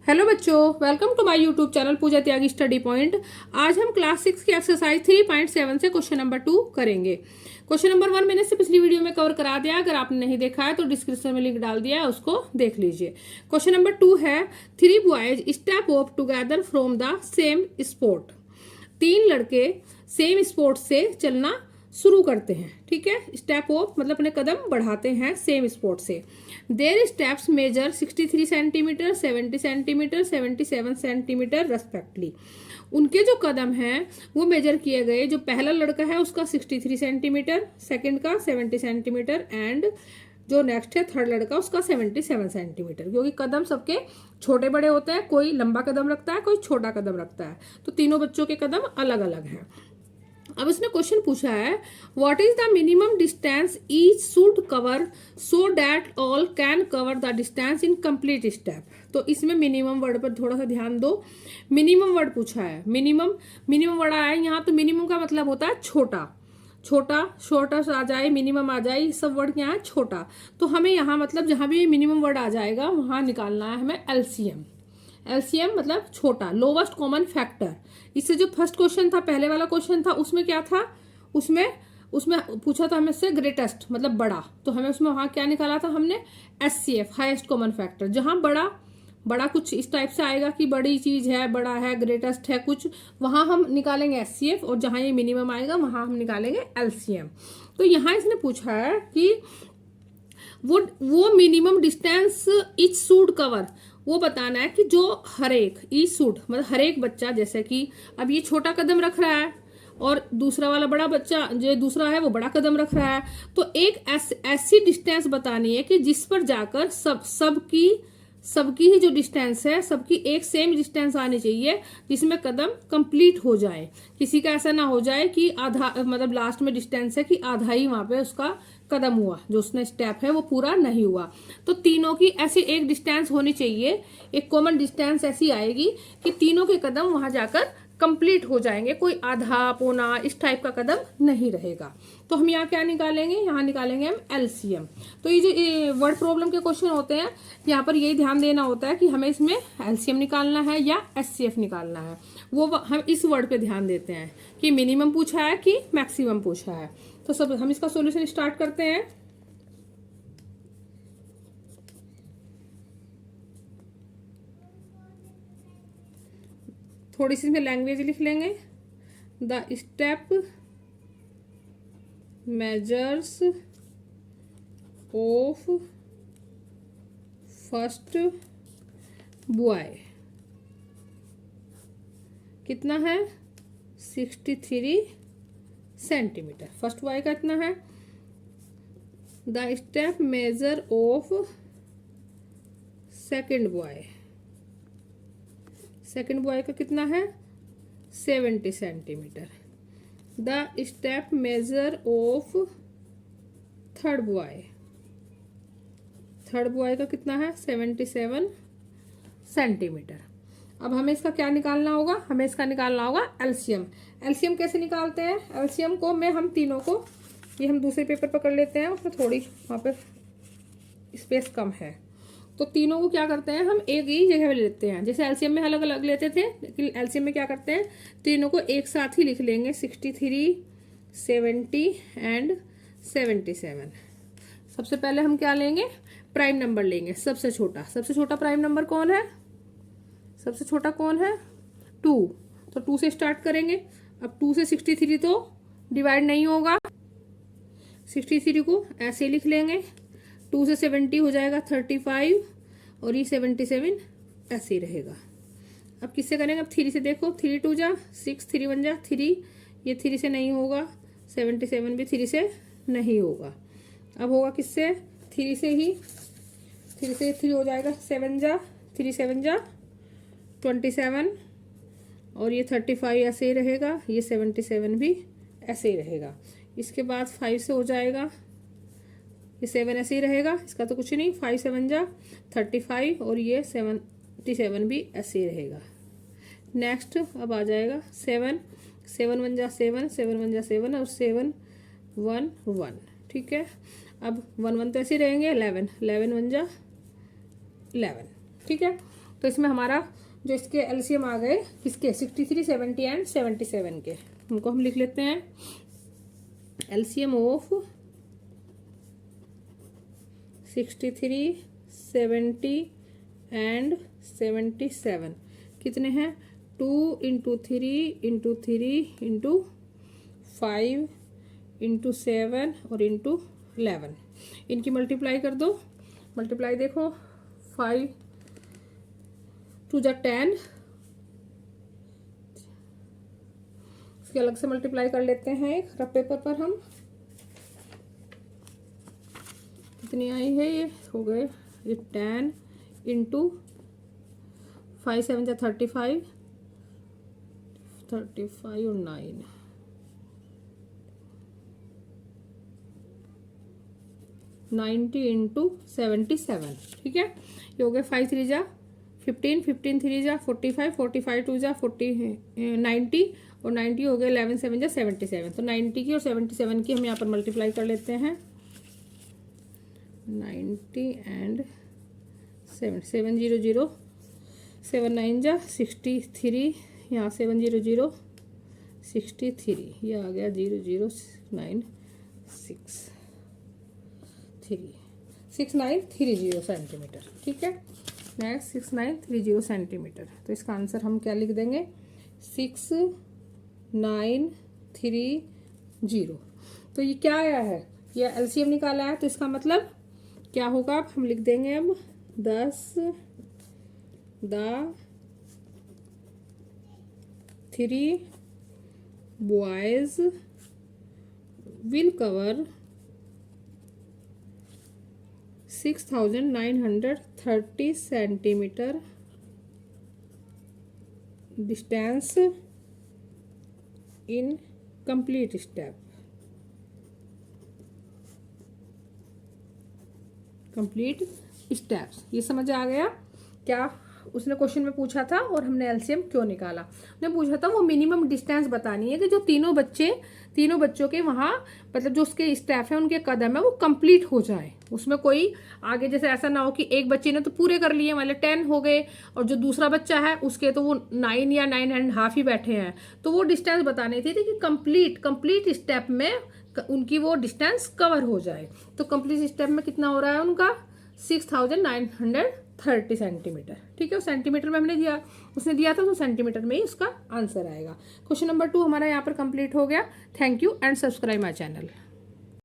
Hello बच्चों, welcome to my YouTube channel Pooja Tyagi study point. आज हम क्लास 6 की एक्सरसाइज 3.7 से क्वेश्चन नंबर 2 करेंगे। क्वेश्चन नंबर 1 मैंने से पिछली वीडियो में कवर करा दिया, अगर आपने नहीं देखा है तो डिस्क्रिप्शन में लिंक डाल दिया है, उसको देख लीजिए। क्वेश्चन नंबर 2 है 3 boys step up together from the same sport. 3 लड़के सेम स्पोर्ट से चलना शुरू करते हैं। ठीक है, स्टेप अप मतलब अपने कदम बढ़ाते हैं सेम स्पोर्ट से। Their steps measure 63 centimetre, 70 centimetre, 77 centimetre respectively. उनके जो कदम हैं वो मेजर किए गए। जो पहला लड़का है उसका 63 सेंटीमीटर, सेकंड का 70 सेंटीमीटर एंड जो नेक्स्ट है थर्ड लड़का उसका 77 सेंटीमीटर। क्योंकि कदम सबके छोटे बड़े होते हैं, कोई लंबा कदम रखता है, कोई छोटा कदम रखता है, तो तीनों बच्चों के कदम अलग अलग हैं। अब इसने क्वेश्चन पूछा है what is the minimum distance each should cover so that all can cover the distance in complete step. तो इसमें मिनिमम वर्ड पर थोड़ा सा ध्यान दो। मिनिमम वर्ड पूछा है, मिनिमम वर्ड आया है यहाँ, तो मिनिमम का मतलब होता है छोटा। छोटा शॉर्टेस्ट आ जाए, मिनिमम आ जाए, सब वर्ड क्या है छोटा। तो हमें यहाँ मतलब जहां भी मिनिमम वर्ड आ जाएगा वहां निकालना है हमें एलसीएम। एलसीएम मतलब छोटा, लोवेस्ट कॉमन फैक्टर। इससे जो फर्स्ट क्वेश्चन था, पहले वाला क्वेश्चन था, उसमें क्या था, उसमें पूछा था हमें से ग्रेटेस्ट मतलब बड़ा, तो हमें उसमें वहां क्या निकाला था हमने एचसीएफ हाईएस्ट कॉमन फैक्टर। जहां बड़ा कुछ इस टाइप से आएगा कि बड़ी चीज है, बड़ा है, ग्रेटेस्ट है कुछ, वहां हम निकालेंगे एचसीएफ, और जहां ये मिनिमम आएगा वहां हम निकालेंगे एलसीएम। तो यहाँ इसने पूछा है कि वो minimum distance etch should cover, वो बताना है कि जो हर एक ईच शुड मतलब हर एक बच्चा, जैसे कि अब ये छोटा कदम रख रहा है और दूसरा वाला बड़ा बच्चा जो दूसरा है वो बड़ा कदम रख रहा है, तो एक ऐसी डिस्टेंस बतानी है कि जिस पर जाकर सबकी ही जो डिस्टेंस है, सबकी एक सेम डिस्टेंस आनी चाहिए, जिसमें कदम कंप्लीट हो जाए। किसी का ऐसा ना हो जाए कि आधा मतलब लास्ट में डिस्टेंस है कि आधा ही वहां पे उसका कदम हुआ, जो उसने स्टेप है वो पूरा नहीं हुआ। तो तीनों की ऐसी एक डिस्टेंस होनी चाहिए, एक कॉमन डिस्टेंस ऐसी आएगी कि तीनों के कदम वहां जाकर कंप्लीट हो जाएंगे, कोई आधा पौना इस टाइप का कदम नहीं रहेगा। तो हम यहाँ क्या निकालेंगे, यहाँ निकालेंगे हम एलसीएम। तो ये जो वर्ड प्रॉब्लम के क्वेश्चन होते हैं, यहाँ पर यही ध्यान देना होता है कि हमें इसमें एलसीएम निकालना है या एचसीएफ निकालना है। वो हम इस वर्ड पे ध्यान देते हैं कि मिनिमम पूछा है कि मैक्सिमम पूछा है। तो सब हम इसका सॉल्यूशन स्टार्ट करते हैं। थोड़ी सी इसमें लैंग्वेज लिख लेंगे। The step measures of first boy कितना है 63 सेंटीमीटर। फर्स्ट बॉय का कितना है। The step measure of second boy का कितना है 70 centimetre. The step measure of third boy का कितना है 77 सेंटीमीटर। अब हमें इसका क्या निकालना होगा, हमें इसका निकालना होगा एलसीएम। एलसीएम कैसे निकालते हैं, एलसीएम को हम तीनों को, ये हम दूसरे पेपर पर कर लेते हैं, उसमें थोड़ी वहाँ पे स्पेस कम है, तो तीनों को क्या करते हैं हम एक ही जगह पे लेते हैं। जैसे एलसीएम में अलग अलग लेते थे, लेकिन एलसीएम में क्या करते हैं तीनों को एक साथ ही लिख लेंगे 63, 70 एंड 77। सबसे पहले हम क्या लेंगे, प्राइम नंबर लेंगे, सबसे छोटा प्राइम नंबर कौन है, सबसे छोटा कौन है 2, तो 2 से स्टार्ट करेंगे। अब 2 से 63 तो डिवाइड नहीं होगा, 63 को ऐसे लिख लेंगे। 2 से 70 हो जाएगा 35 और ये 77 ऐसे ही रहेगा। अब किससे करेंगे, अब 3 से देखो, 3 2 जा 6, 3 1 जा 3, ये 3 से नहीं होगा, 77 भी 3 से नहीं होगा। अब होगा किससे, 3 से 3 हो जाएगा 7 जा 3 7 जा 27 और ये 35 ऐसे ही रहेगा, ये 77 भी ऐसे ही रहेगा। इसके बाद 5 से हो जाएगा, ये 7 ऐसे ही रहेगा, इसका तो कुछ नहीं, 5 7 जा 35 और ये 77 भी ऐसे ही रहेगा। नेक्स्ट अब आ जाएगा 7 1 जा 7 7 1 जा 7 और 7 1 1। ठीक है, अब 1 1 तो ऐसे ही रहेंगे, 11 1 जा 11। ठीक है, तो इसमें हमारा जो इसके एलसीएम आ गए किसके 63, 70 एंड 77 के, उनको हम लिख लेते हैं। एलसीएम ऑफ 63, 70 एंड 77 कितने हैं? 2 × 3 × 3 × 5 × 7 और × 11। इनकी मल्टीप्लाई कर दो। मल्टीप्लाई देखो, 5 2 × 10, इसके अलग से मल्टीप्लाई कर लेते हैं एक रफ पेपर पर हम। कितनी आई है? ये हो गए ये 10 × 5 7 × 35 और 9 90 × 77। ठीक है, ये हो गए 5 3 × 15, 15 3 × 45, 45 2 × 40 90 और 90 हो गए 11 7 × 77। तो 90 की और 77 की हम यहाँ पर मल्टीप्लाई कर लेते हैं। 90 एंड 7 7 0 0 7 9 × 63, यहाँ 7 0 0 63, ये आ गया 0 0 9 6 3 6930 सेंटीमीटर। ठीक है, नेक्स्ट 6930 सेंटीमीटर। तो इसका आंसर हम क्या लिख देंगे? 6930। तो ये क्या आया है? ये एलसीएम निकाला है, तो इसका मतलब क्या होगा? हम लिख देंगे अब 10 the 3 boys will cover 6930 centimeter distance in complete step। Complete steps, ये समझ आ गया क्या? उसने क्वेश्चन में पूछा था और हमने एलसीएम क्यों निकाला। उसने पूछा था वो मिनिमम डिस्टेंस बतानी है कि जो तीनों बच्चों के वहाँ मतलब जो उसके स्टेप है उनके कदम है वो कंप्लीट हो जाए, उसमें कोई आगे जैसे ऐसा ना हो कि एक बच्चे ने तो पूरे कर लिए मतलब 10 हो गए और जो दूसरा बच्चा है उसके तो वो 9 या 9.5 ही बैठे हैं। तो वो डिस्टेंस बतानी थी कि कंप्लीट स्टेप में उनकी वो डिस्टेंस कवर हो जाए। तो कंप्लीट स्टेप में कितना हो रहा है उनका? 6930 सेंटीमीटर। ठीक है, सेंटीमीटर में हमने दिया, उसने दिया था तो सेंटीमीटर में ही उसका आंसर आएगा। क्वेश्चन नंबर 2 हमारा यहाँ पर कंप्लीट हो गया। Thank you and subscribe my channel.